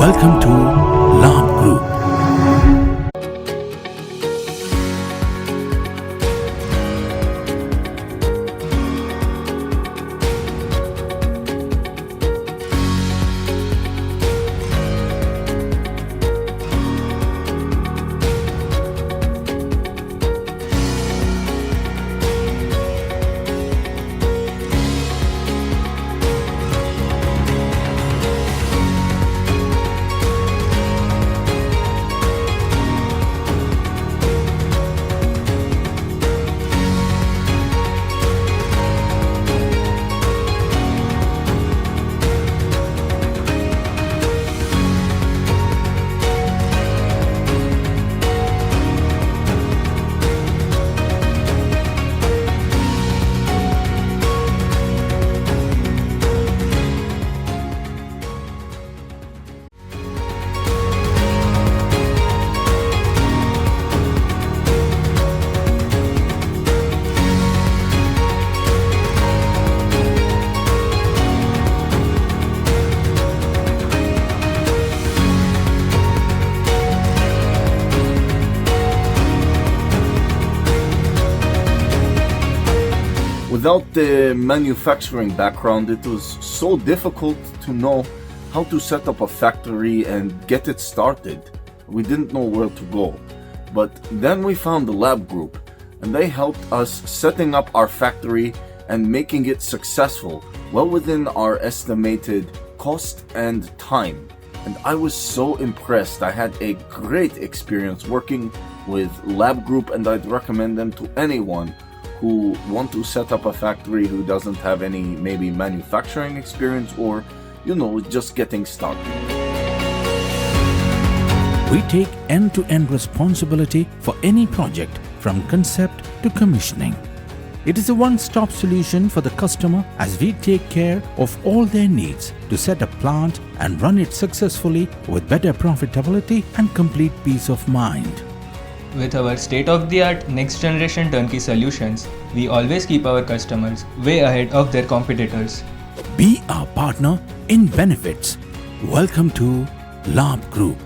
Welcome to Labh Group. Without the manufacturing background, it was so difficult to know how to set up a factory and get it started. We didn't know where to go. But then we found the Labh Group, and they helped us setting up our factory and making it successful, well within our estimated cost and time. And I was so impressed. I had a great experience working with Labh Group, and I'd recommend them to anyone who want to set up a factory who doesn't have any maybe manufacturing experience or, just getting started. We take end-to-end responsibility for any project from concept to commissioning. It is a one-stop solution for the customer as we take care of all their needs to set a plant and run it successfully with better profitability and complete peace of mind. With our state-of-the-art next-generation turnkey solutions, we always keep our customers way ahead of their competitors. Be our partner in benefits. Welcome to Labh Group.